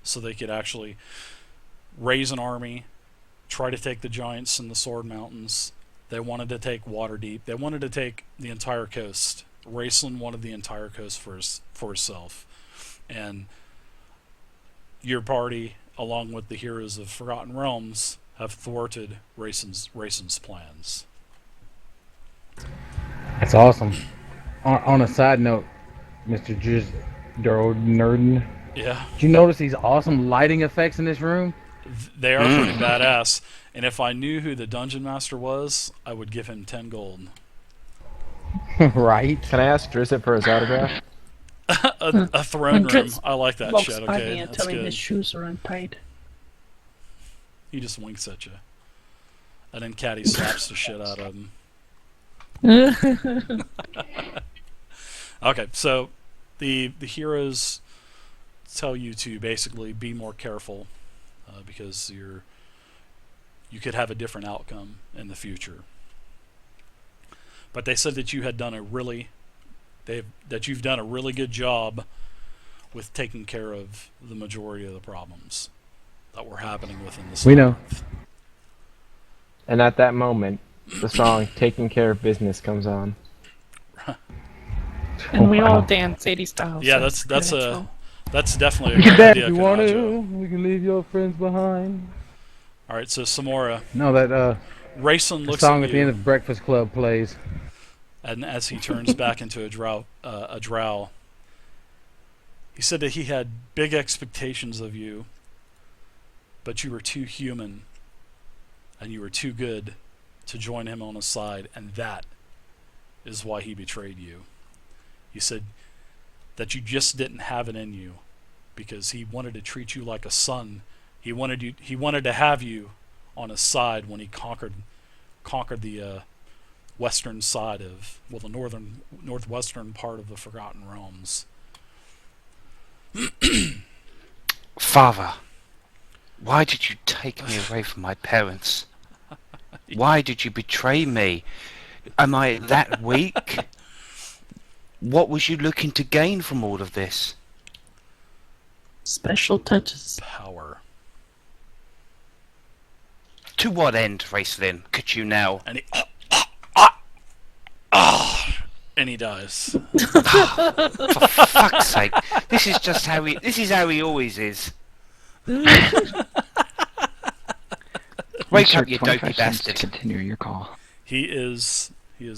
so they could actually raise an army, try to take the giants in the Sword Mountains. They wanted to take Waterdeep. They wanted to take the entire coast. Raceland wanted the entire coast for herself. And your party, along with the heroes of Forgotten Realms, have thwarted Raceland's plans. That's awesome. On a side note, Mr. Nerden, Yeah, did you notice these awesome lighting effects in this room? they are pretty badass. And if I knew who the dungeon master was, I would give him 10 gold. Right? Can I ask Drizzt for his autograph? A throne room. Drizzt I like that walks shit. by me Okay, and that's tell me good. his shoes are untied. He just winks at you, and then Caddy slaps the shit out of him. Okay, so the heroes tell you to basically be more careful because you could have a different outcome in the future. But they said that you had done that you've done a really good job with taking care of the majority of the problems that were happening within the We know. month. And at that moment, the song "Taking Care of Business" comes on. And we all Wow. dance 80 style. Yeah, so that's definitely a You good can dance idea. if you want to. Kanajo. We can leave your friends behind. All right, so Samora, No, that Rayson the looks song at at the end of Breakfast Club plays. and as he turns back into a drow, he said that he had big expectations of you, but you were too human, and you were too good to join him on his side, and that is why he betrayed you. He said that you just didn't have it in you, because he wanted to treat you like a son. He wanted to have you on his side when he conquered the western side of, well, the northwestern part of the Forgotten Realms. Father, why did you take me away from my parents? Why did you betray me? Am I that weak? What was you looking to gain from all of this? Special touches. Power. To what end, Racelyn? Could you now? And he dies. For fuck's sake! This is just how he. This is how he always is. Wake up, you dopey bastard! Continue your call. He is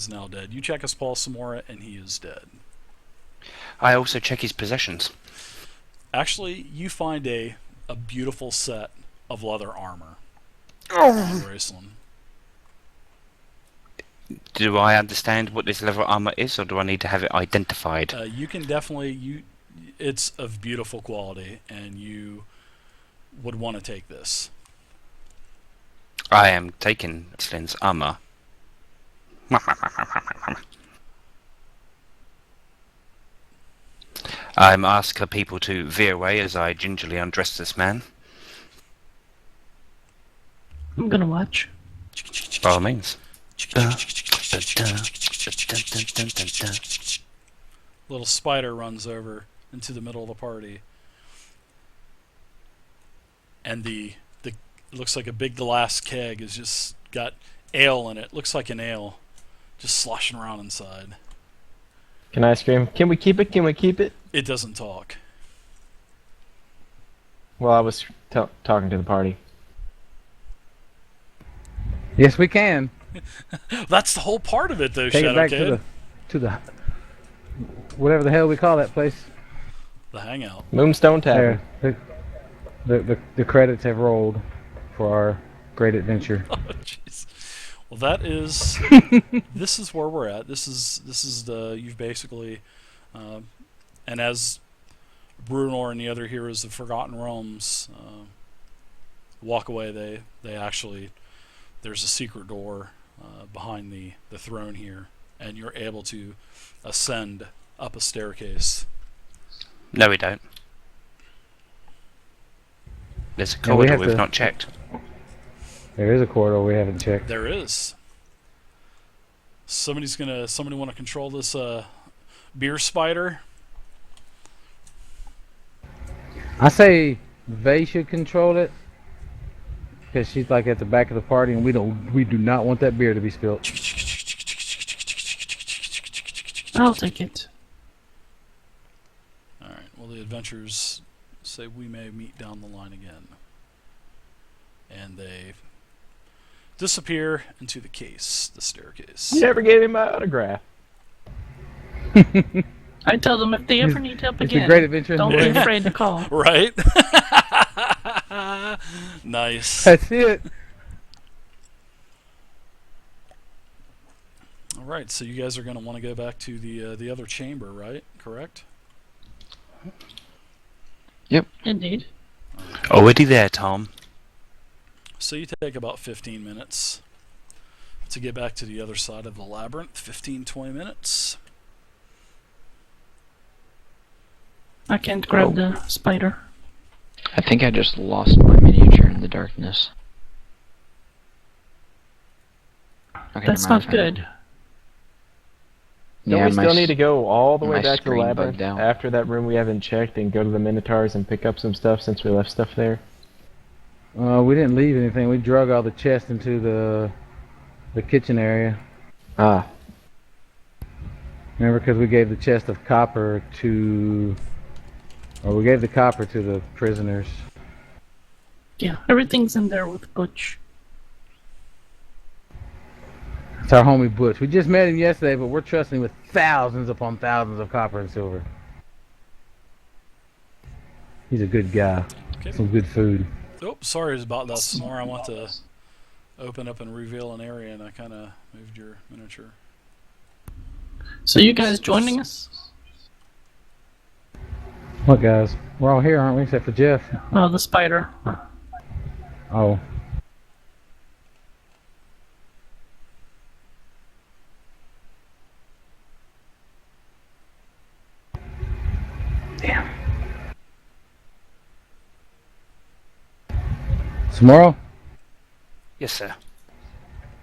now dead. You check his pulse, Samora, and he is dead. I also check his possessions. Actually, you find a beautiful set of leather armor on Graceland. Do I understand what this leather armor is, or do I need to have it identified? You can definitely it's of beautiful quality, and you would want to take this. I am taking Racelyn's armor. I'm ask the people to veer away as I gingerly undress this man. I'm gonna watch. By all means. Little spider runs over into the middle of the party, and the it looks like a big glass keg has just got ale in it. Looks like an ale, just sloshing around inside. Can I scream? Can we keep it? Can we keep it? It doesn't talk. Well, I was talking to the party. Yes, we can. That's the whole part of it, though, Take it Shadow back Kid. to the whatever the hell we call that place. The hangout. Moonstone Tavern. There, the credits have rolled for our great adventure. Oh, jeez. Well, that is. This is where we're at. This is the you've basically, and as Brunor and the other heroes of Forgotten Realms walk away, they actually there's a secret door behind the throne here, and you're able to ascend up a staircase. No, we don't. There's a Yeah, we corridor have we've to- not checked. There is a corridor we haven't checked. There is. Somebody want to control this beer spider? I say Vay should control it. Because she's like at the back of the party, and we do not want that beer to be spilled. I'll take it. Alright, well, the adventurers say we may meet down the line again. And they disappear into the case, the staircase. You never gave him my autograph. I tell them if they ever need help It's again, a great adventure in don't the be wind. afraid to call. Right? Nice. That's it. Alright, so you guys are going to want to go back to the other chamber, right? Correct? Indeed. Already there, Tom. So you take about 15 minutes to get back to the other side of the labyrinth. 15-20 minutes. I can't grab the spider. I think I just lost my miniature in the darkness. Okay, That's never mind, not good. Don't Yeah, we my still need to go all the way my back to the screen labyrinth bugged out. after that room we haven't checked and go to the Minotaurs and pick up some stuff since we left stuff there? We didn't leave anything. We drug all the chests into the kitchen area. Ah, Remember, because we gave the chest of copper to, or we gave the copper to the prisoners. Yeah, everything's in there with Butch. It's our homie Butch. We just met him yesterday, but we're trusting him with thousands upon thousands of copper and silver. He's a good guy. Okay. Some good food. Oh, sorry about that, Samara. I want to open up and reveal an area, and I kind of moved your miniature. So you guys joining us? What guys? We're all here, aren't we? Except for Jeff. Oh, the spider. Oh. Damn. Tomorrow, Yes, sir.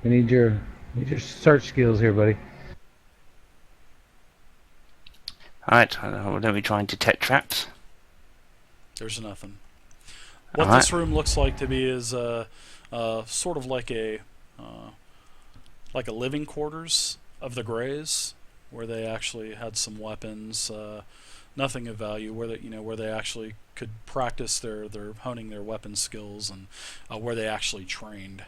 we need your search skills here, buddy. Alright, let me try and detect traps. There's nothing. What Alright. this room looks like to be is sort of like a living quarters of the Greys, where they actually had some weapons, nothing of value, where they actually could practice their honing their weapon skills, and where they actually trained.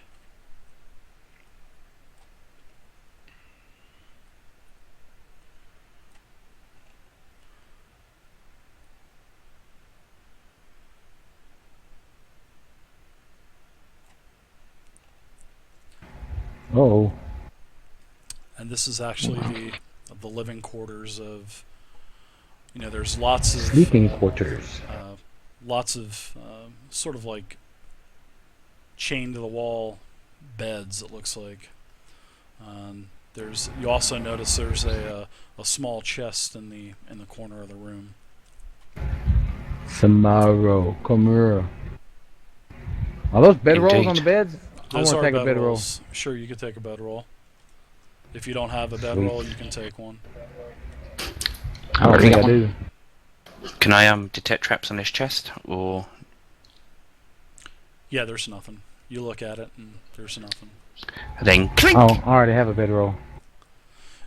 Oh. And this is actually the living quarters of, there's lots of Sleeping quarters. lots of sort of like chained to the wall beds, it looks like. You also notice there's a small chest in the corner of the room. Samaro. Komura. Are those bedrolls on the Indeed. beds? Those I are want to take a bedroll. bedrolls. Sure, you could take a bedroll. If you don't have a Sweet. bedroll, you can take one. I don't already think got I one. do. Can I detect traps on this chest, or Yeah, there's nothing. You look at it, and there's nothing. then clink? Oh, I already have a bedroll.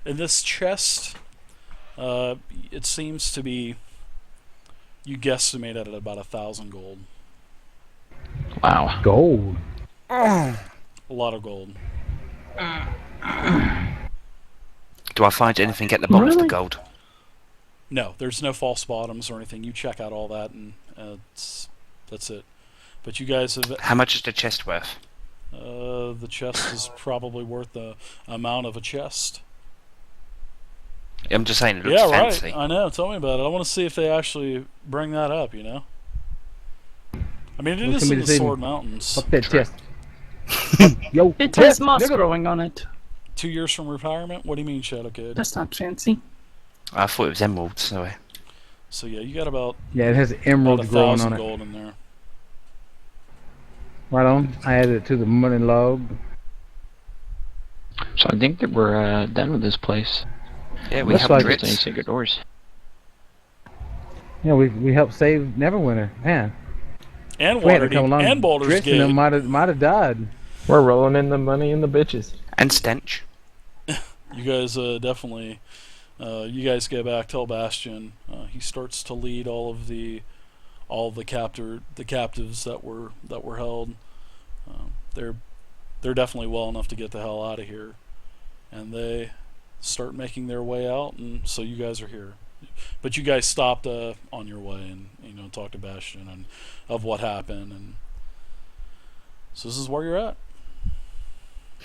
In this chest, it seems to be, you guesstimate it at about 1,000 gold. Wow. Gold. A lot of gold. Do I find anything at the bottom of the Really? gold? No, there's no false bottoms or anything. You check out all that, and that's it. But you guys have How much is the chest worth? the chest is probably worth the amount of a chest. I'm just saying it looks Yeah, fancy. right. I know. Tell me about it. I want to see if they actually bring that up. I mean, it Look is at me in the this evening. Sword Mountains. Fuck that True. chest. Yo. It Jeff, has moss nigga. growing on it. 2 years from retirement. What do you mean, Shadow Kid? That's not fancy. I thought it was emeralds, so So yeah, you got about Yeah, it has about emeralds growing 1,000 on it. gold in there. Right on. I added it to the money log. So I think that we're done with this place. yeah, we Looks have like Just any grits. secret doors. Yeah, we helped save Neverwinter. Man, And If we had to Waterdeep come along, and Baldur's Dritz and them Gate. might have died. We're rolling in the money and the bitches. And stench. You guys definitely. You guys get back. Tell Bastion. He starts to lead all the captives that were held. They're definitely well enough to get the hell out of here, and they start making their way out. And so you guys are here, but you guys stopped on your way and talked to Bastion and of what happened, and so this is where you're at.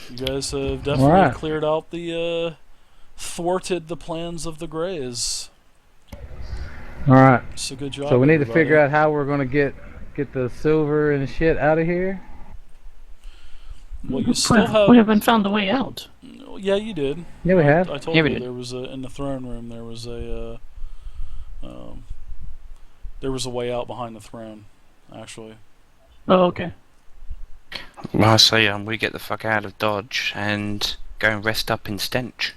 You guys have definitely Alright. cleared out thwarted the plans of the Greys. All right. So good job. So we need to everybody. figure out how we're gonna get the silver and shit out of here. Well, you still have. We haven't found a way out. Yeah, you did. Yeah, we have. I told Yeah, we you did. there was in the throne room. There was a way out behind the throne, actually. Oh, okay. Well, I say we get the fuck out of Dodge and go and rest up in Stench.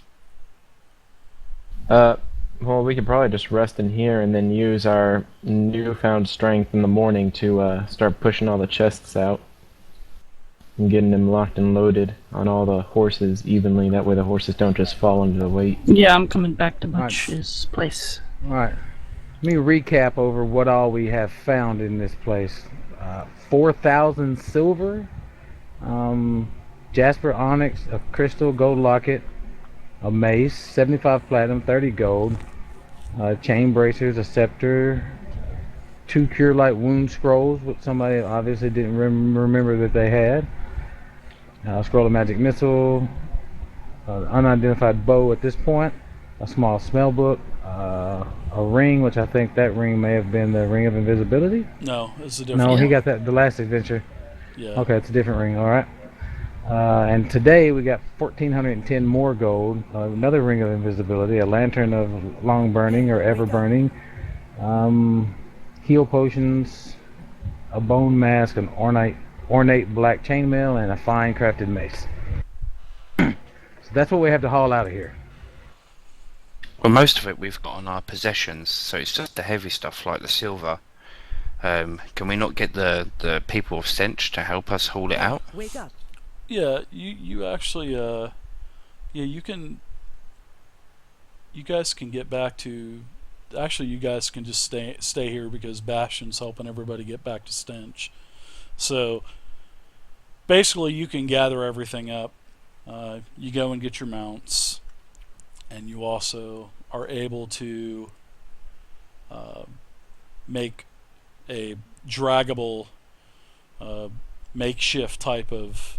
Well, we could probably just rest in here and then use our newfound strength in the morning to start pushing all the chests out and getting them locked and loaded on all the horses evenly. That way the horses don't just fall under the weight. Yeah, I'm coming back to Right. Butch's place. All right. Let me recap over what all we have found in this place. 4,000 silver, jasper, onyx, a crystal, gold locket, a mace, 75 platinum, 30 gold, chain bracers, a scepter, 2 cure light wound scrolls, which somebody obviously didn't remember that they had, a scroll of magic missile, unidentified bow at this point, a small smell book, a ring, which I think that ring may have been the ring of invisibility. No, it's a different. No, he got that the last adventure. Yeah. Okay, it's a different ring. All right. And today we got 1,410 more gold, another ring of invisibility, a lantern of long burning or ever burning, heal potions, a bone mask, an ornate black chainmail, and a fine crafted mace. So that's what we have to haul out of here. Well, most of it we've got on our possessions, so it's just the heavy stuff like the silver. Can we not get the people of Stench to help us haul it out? Wake up. Yeah, you actually yeah, you can. You guys can get back to. Actually, you guys can just stay here because Bastion's helping everybody get back to Stench. So basically, you can gather everything up. You go and get your mounts, and you also are able to make a draggable makeshift type of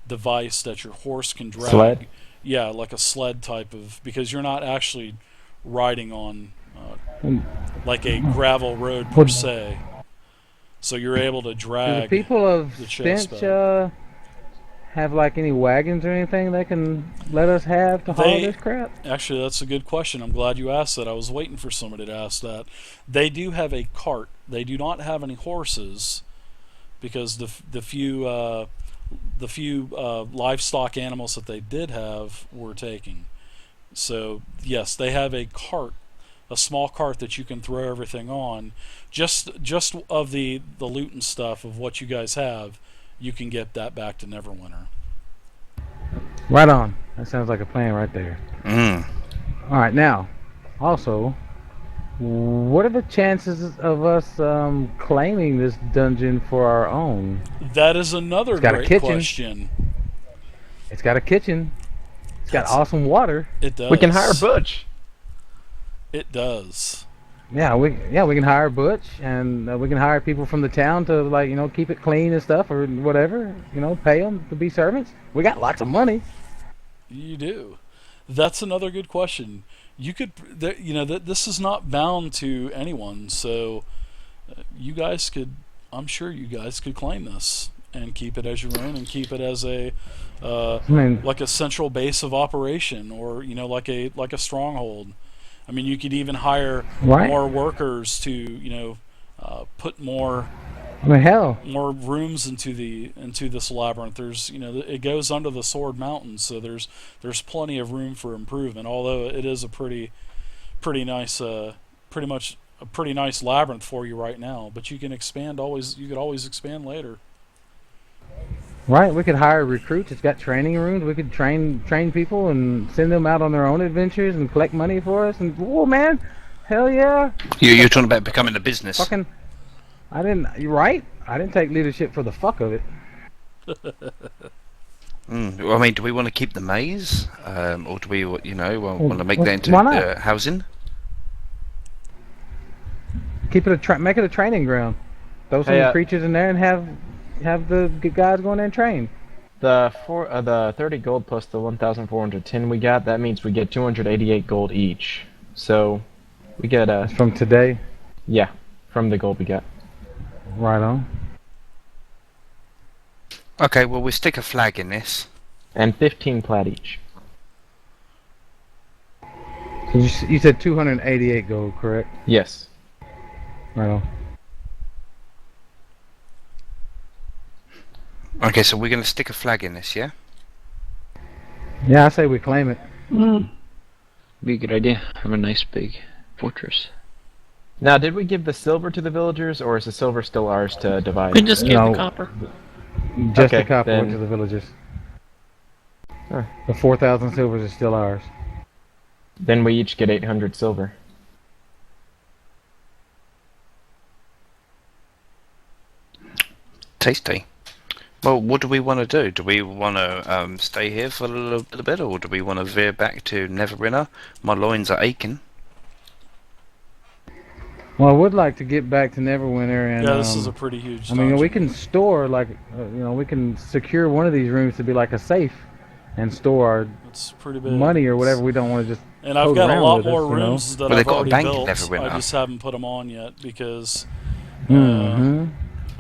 device that your horse can drag. Sled? Yeah, like a sled type of, because you're not actually riding on like a gravel road per se. So you're able to Do the drag. people of the chest Stench back. have like any wagons or anything they can let us have to haul They- this crap? Actually, that's a good question. I'm glad you asked that. I was waiting for somebody to ask that. They do have a cart. They do not have any horses because the few livestock animals that they did have were taken. So yes, they have a cart, a small cart that you can throw everything on. Just of the loot and stuff of what you guys have, you can get that back to Neverwinter. Right on. That sounds like a plan right there. All right, now, also, what are the chances of us claiming this dungeon for our own? That is another It's got a great kitchen. question. It's got a kitchen. It's got That's- awesome water. It does. We can hire Butch. It does. Yeah, we can hire Butch, and we can hire people from the town to keep it clean and stuff or whatever. Pay them to be servants. We got lots of money. You do. That's another good question. You could, this is not bound to anyone, so you guys could. I'm sure you guys could claim this and keep it as your own, and keep it as a I mean, like a central base of operation, or like a stronghold. I mean, you could even hire Right. more workers to put more hell, more rooms into this labyrinth. There's it goes under the Sword Mountain, so there's plenty of room for improvement. Although it is a pretty nice, pretty much a pretty nice labyrinth for you right now, but you can expand always. You could always expand later. Right, we could hire recruits. It's got training rooms. We could train people and send them out on their own adventures and collect money for us. And whoa, man, hell yeah! You're talking about becoming a business. Fucking, I didn't. You're right. I didn't take leadership for the fuck of it. Well, I mean, do we want to keep the maze, or do we, want to make Well, that into why not? housing? Keep it make it a training ground. Throw some Hey, creatures in there and have the good guys go in there and train. The 30 gold plus the 1,410 we got, that means we get 288 gold each. So we get From today, yeah, from the gold we got. right on. Okay, well, we stick a flag in this. And 15 plat each. So you said 288 gold, correct? Yes. Right on. Okay, so we're going to stick a flag in this, yeah? Yeah, I say we claim it. Mm. Be a good idea. Have a nice big fortress. Now, did we give the silver to the villagers, or is the silver still ours to divide? We just gave No. the copper. Just Okay, the copper went then- to the villagers. Huh. The 4,000 silvers is still ours. Then we each get 800 silver. Tasty. Well, what do we want to do? Do we want to stay here for a little bit, or do we want to veer back to Neverwinter? My loins are aching. Well, I would like to get back to Neverwinter and. Yeah, this is a pretty huge. I mean, we dungeon. can store we can secure one of these rooms to be like a safe, and store It's pretty big. our money or whatever. We don't want to just. And I've tote got a around lot with us, more you know? rooms that Well, they've I've got a already bank built. Neverwinter. I just haven't put them on yet because. Mm-hmm.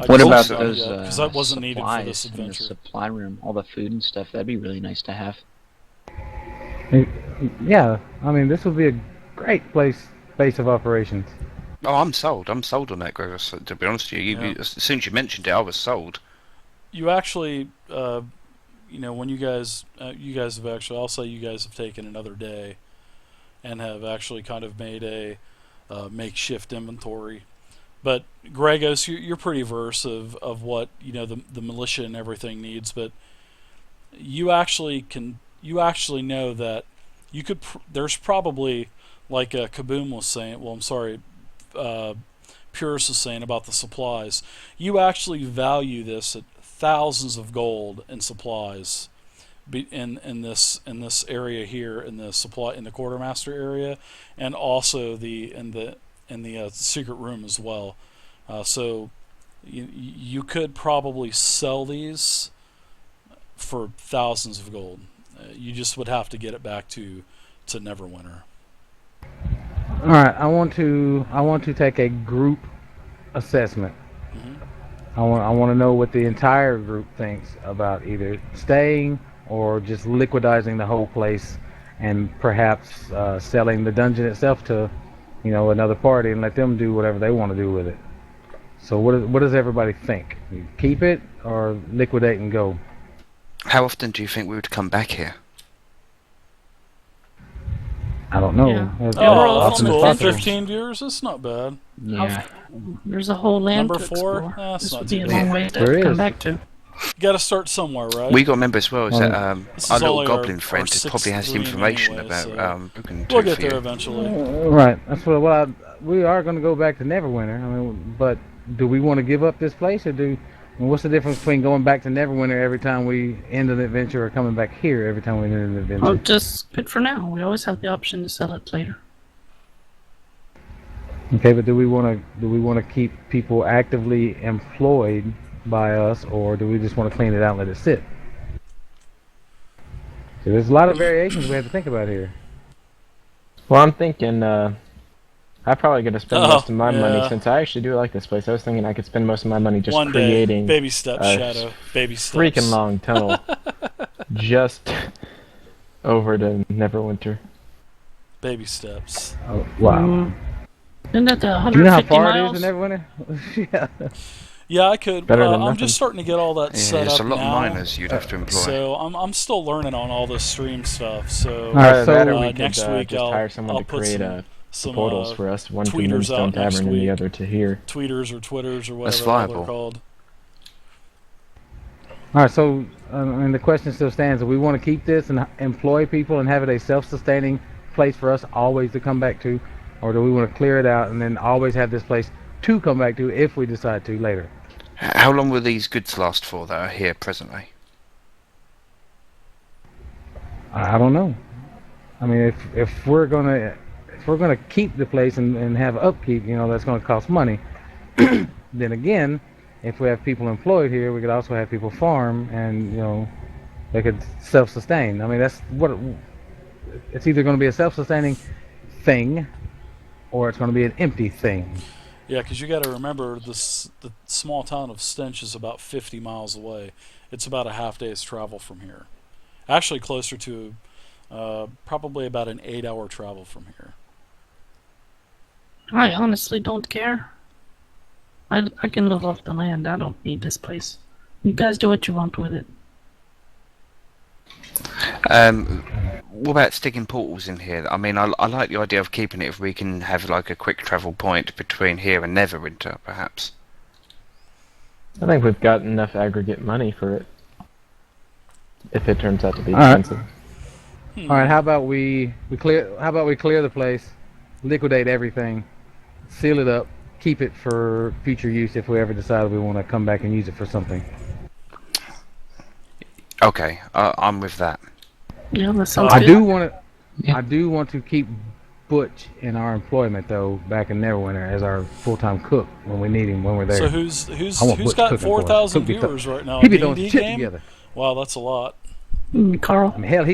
I What just about haven't those yet, 'cause that wasn't needed for this supplies in the adventure. supply room? All the food and stuff. That'd be really nice to have. Yeah, I mean, this would be a great base of operations. Oh, I'm sold. I'm sold on that, Gregor. To be honest with you, Yeah. as soon as you mentioned it, I was sold. You actually, when you guys have actually, I'll say you guys have taken another day, and have actually kind of made a makeshift inventory. But Gregos, you're pretty versed of what the militia and everything needs. But you actually know that you could. There's probably, like Kaboom was saying. Well, I'm sorry, Purist was saying about the supplies. You actually value this at thousands of gold in supplies, in this area here, in the quartermaster area, and also in the secret room as well. So you could probably sell these for thousands of gold. You just would have to get it back to Neverwinter. All right, I want to take a group assessment. Mm-hmm. I want to know what the entire group thinks about either staying or just liquidizing the whole place, and perhaps selling the dungeon itself to, another party and let them do whatever they want to do with it. So what does everybody think? You keep it or liquidate and go? How often do you think we would come back here? I don't know. Yeah. As Oh, that's often as cool. possible. 15 viewers. That's not bad. Yeah. There's a whole land Number to 4? explore. That's This not would too be a bad. long way to There come is. back to. You got to start somewhere, right? We got to remember as well is that This our is little only goblin our friend sixth probably has the dream information anyway, about so booking we'll two get for there you. eventually. Right. That's what we are going to go back to Neverwinter. I mean, but do we want to give up this place, or what's the difference between going back to Neverwinter every time we end an adventure, or coming back here every time we end an adventure? Well, just good for now. We always have the option to sell it later. Okay, but do we want to keep people actively employed by us, or do we just want to clean it out and let it sit? So there's a lot of variations we have to think about here. Well, I'm thinking, I'm probably going to spend Oh, most of my money, yeah. since I actually do like this place. I was thinking I could spend most of my money just One day, creating baby steps, a Shadow. Baby steps. freaking long tunnel just over to Neverwinter. Baby steps. Oh, wow. Mm. Isn't that the Do you know how 150 far miles? it is to Neverwinter? Yeah. Yeah, I could. Better than I'm nothing. just starting to get all that Yeah, set there's up a lot now. of miners you'd have to employ. So I'm still learning on all this stream stuff. So All right, so that or we could next week just I'll hire someone I'll to put create some a some portals for us, one to tweeters Moonstone out next Tavern and the week. other to here. Tweeters or Twitters or That's whatever the hell they're viable. called. All right, so I mean, the question still stands: do we want to keep this and employ people and have it a self-sustaining place for us always to come back to, or do we want to clear it out and then always have this place to come back to if we decide to later? How long will these goods last for that are here presently? I don't know. I mean, if we're gonna keep the place and have upkeep, that's gonna cost money. Then again, if we have people employed here, we could also have people farm, and they could self-sustain. I mean, that's what it's either going to be a self-sustaining thing, or it's going to be an empty thing. Yeah, because you got to remember the small town of Stench is about 50 miles away. It's about a half day's travel from here. Actually, closer to probably about an 8-hour travel from here. I honestly don't care. I can live off the land. I don't need this place. You guys do what you want with it. What about sticking portals in here? I mean, I like the idea of keeping it if we can have like a quick travel point between here and Neverwinter, perhaps. I think we've got enough aggregate money for it. If it turns out to be All right. expensive. All right, how about we clear? How about we clear the place, liquidate everything, seal it up, keep it for future use if we ever decide we want to come back and use it for something. Okay, I'm with that. Yeah, that sounds I good. do want to. Yeah. I do want to keep Butch in our employment though, back in Neverwinter as our full-time cook when we need him when we're there. So who's I want Butch got cooking for us. 4,000 Cook me viewers right now? he A be doing D&D shit game? together. Wow, that's a lot. Carl. I mean, hell,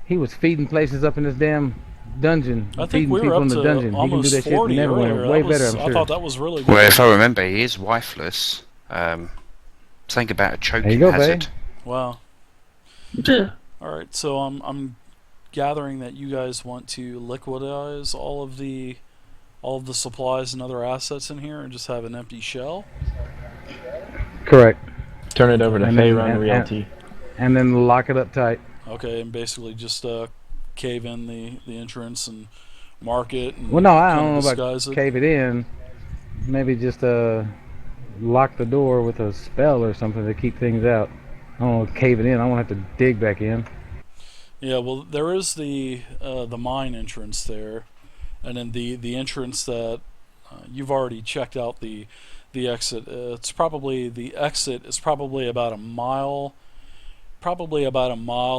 he was feeding places up in this damn dungeon. I think feeding we were people up in the to dungeon. He can do almost that shit 40 in Neverwinter earlier. way That was, better, I'm I sure. thought that was really good. Well, if I remember, he is wifeless. Think about a choking go, hazard. babe. Wow. Yeah. All right, so I'm gathering that you guys want to liquidize all of the supplies and other assets in here and just have an empty shell. Correct. Turn it over to And then- Faerun and- Realty. And then lock it up tight. Okay, and basically just cave in the entrance and mark it. And Well, no, I kinda don't know disguise about it. cave it in. Maybe just lock the door with a spell or something to keep things out. I don't know, cave it in. I won't have to dig back in. Yeah, well, there is the mine entrance there, and then the entrance that you've already checked out the exit. The exit is probably about a mile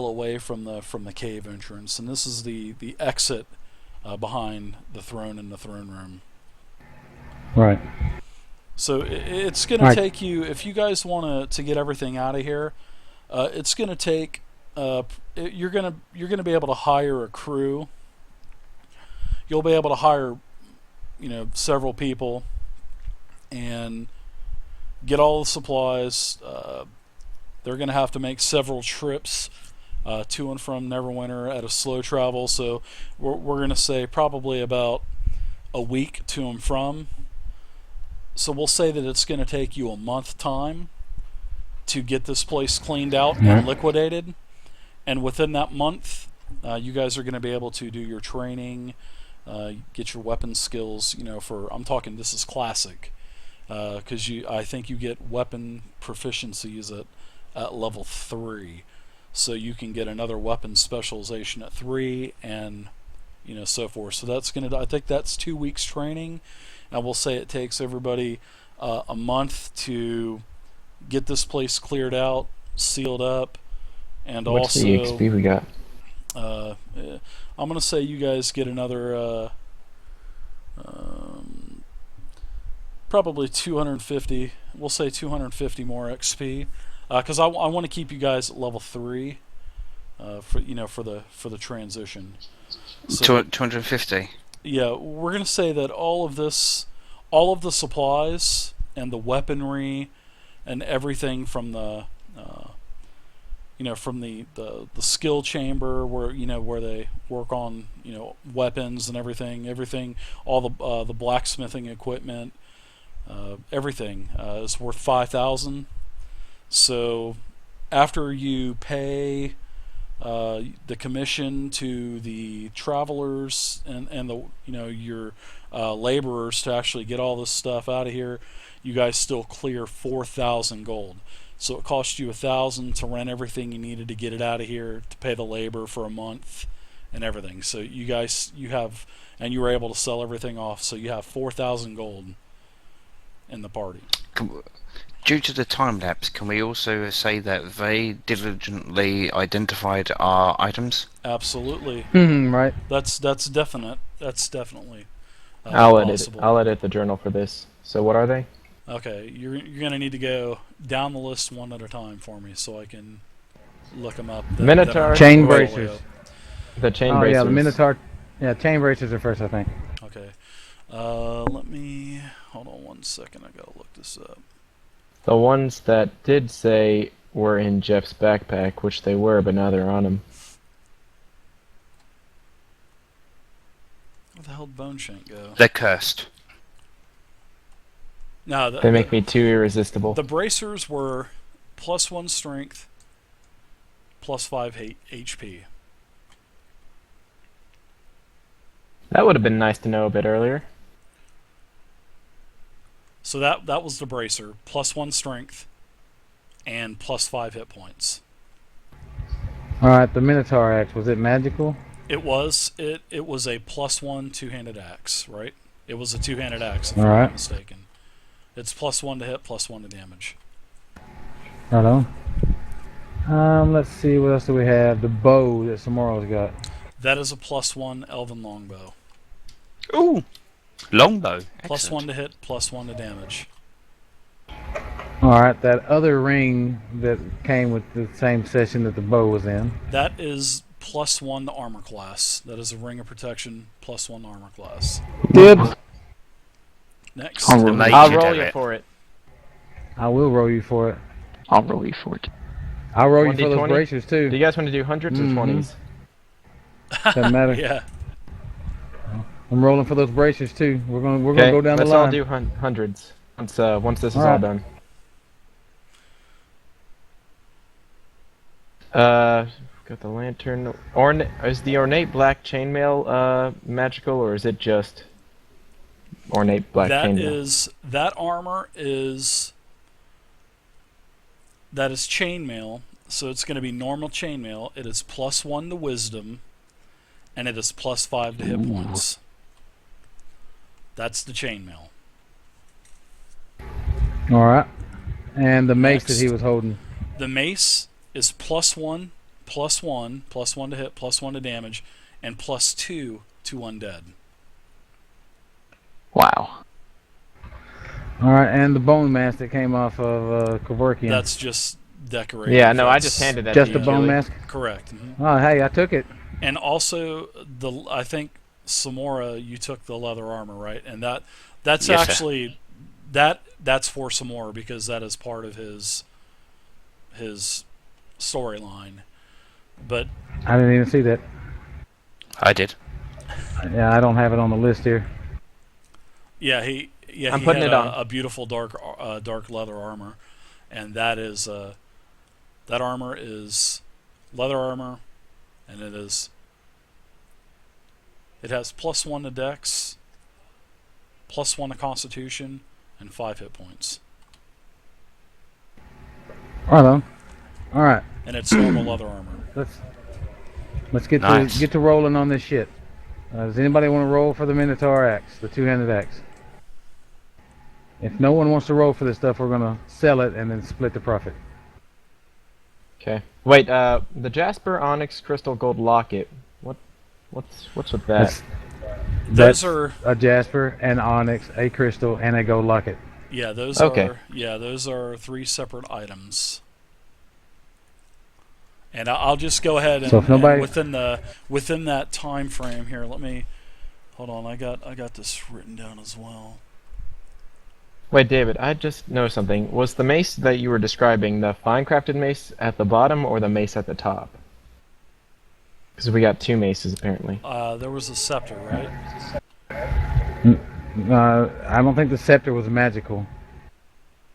away from the cave entrance, and this is the exit behind the throne in the throne room. Right. So it's going to take you, if you guys want to get everything out of here, it's going to take. You're gonna be able to hire a crew. You'll be able to hire, several people, and get all the supplies. They're gonna have to make several trips to and from Neverwinter at a slow travel. So we're gonna say probably about a week to and from. So we'll say that it's gonna take you a month time to get this place cleaned out and liquidated. And within that month, you guys are going to be able to do your training, get your weapon skills. I'm talking this is classic, because I think you get weapon proficiencies at level 3, so you can get another weapon specialization at 3, and so forth. So I think that's 2 weeks training, and we'll say it takes everybody a month to get this place cleared out, sealed up. And What's also, the XP we got? I'm gonna say you guys get another probably 250. We'll say 250 more XP, because I want to keep you guys at level 3 for the transition. So, 250. yeah, we're gonna say that all of the supplies and the weaponry and everything from the from the skill chamber where they work on weapons and everything, all the blacksmithing equipment, everything is worth 5,000. So after you pay the commission to the travelers and the your laborers to actually get all this stuff out of here, you guys still clear 4,000 gold. So it cost you 1,000 to rent everything you needed to get it out of here, to pay the labor for a month and everything. So you were able to sell everything off. So you have 4,000 gold in the party. Due to the time lapse, can we also say that they diligently identified our items? Absolutely. Right. That's definite. That's definitely I'll possible. I'll edit the journal for this. So what are they? Okay, you're gonna need to go down the list one at a time for me, so I can look them up. Minotaur Chain portfolio. bracers. The chain Oh bracers. yeah, the Minotaur. Yeah, chain bracers are first, I think. Okay. Let me hold on one second. I gotta look this up. The ones that did say were in Jeff's backpack, which they were, but now they're on him. Where the hell did Boneshank go? They're cursed. No, They make me too irresistible. the bracers were +1 strength, +5 HP. That would have been nice to know a bit earlier. So that was the bracer, +1 strength, and +5 hit points. All right, the Minotaur axe, was it magical? It was a +1 two-handed axe, right? It was a two-handed axe, if All I'm right. not mistaken. It's +1 to hit, +1 to damage. Right on. Let's see, what else do we have? The bow that Samoro's got. That is a +1 elven longbow. Ooh! Longbow. +1 to hit, +1 to damage. All right, that other ring that came with the same session that the bow was in. That is +1 to armor class. That is a ring of protection, +1 armor class. Dibs. Next. I'll The roll, mage I'll should roll have you it. for it. I will roll you for it. I'll roll you for it. I'll roll you for those 1d20? bracers Do too. you guys want to do hundreds or Mhm. 20s? Doesn't matter. Yeah. I'm rolling for those bracers too. We're gonna Okay, go down the let's line. all do hundreds once this is all Alright. done. Got the lantern. Is the ornate black chainmail magical, or is it just ornate black chainmail? That armor is chainmail, so it's going to be normal chainmail. It is +1 to wisdom, and it is +5 to hit points. That's the chainmail. All right. And the mace Next. that he was holding. The mace is +1, +1, +1 to hit, +1 to damage, and +2 to undead. Wow. All right, and the bone mask that came off of Kevorkian. That's just decorative. Yeah, no, I That's- just handed that just to a you, bone Julie. mask. Correct. Mhm. Oh, hey, I took it. And also I think Samora, you took the leather armor, right? And that's Yes, sir. actually that's for Samora because that is part of his storyline. But I didn't even see that. I did. Yeah, I don't have it on the list here. yeah, I'm he putting had it on. a beautiful dark leather armor, and that armor is leather armor, and it has +1 to Dex, +1 to Constitution, and 5 hit points. Right on. All right, And it's normal leather armor. let's get Nice. to rolling on this shit. Does anybody want to roll for the Minotaur axe, the two-handed axe? If no one wants to roll for this stuff, we're gonna sell it and then split the profit. Okay. Wait, the Jasper Onyx Crystal Gold Locket. What's with that? Those That's are a jasper, an onyx, a crystal, and a gold locket. Okay. those are 3 separate items. And I'll just go ahead and, So if nobody- and within that time frame here, let me hold on. I got this written down as well. Wait, David, I just noticed something. Was the mace that you were describing the fine crafted mace at the bottom or the mace at the top? Because we got 2 maces apparently. There was a scepter, right? I don't think the scepter was magical.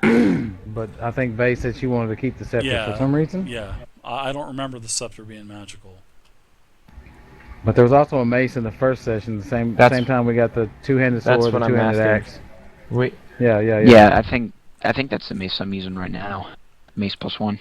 But I think Vay said she wanted to keep the scepter Yeah. for some reason. Yeah. I don't remember the scepter being magical. But there was also a mace in the first session. The same time we got the two-handed That's sword, the what I'm two-handed asking. axe. Wait, Yeah. Yeah, I think that's the mace I'm using right now. Mace +1.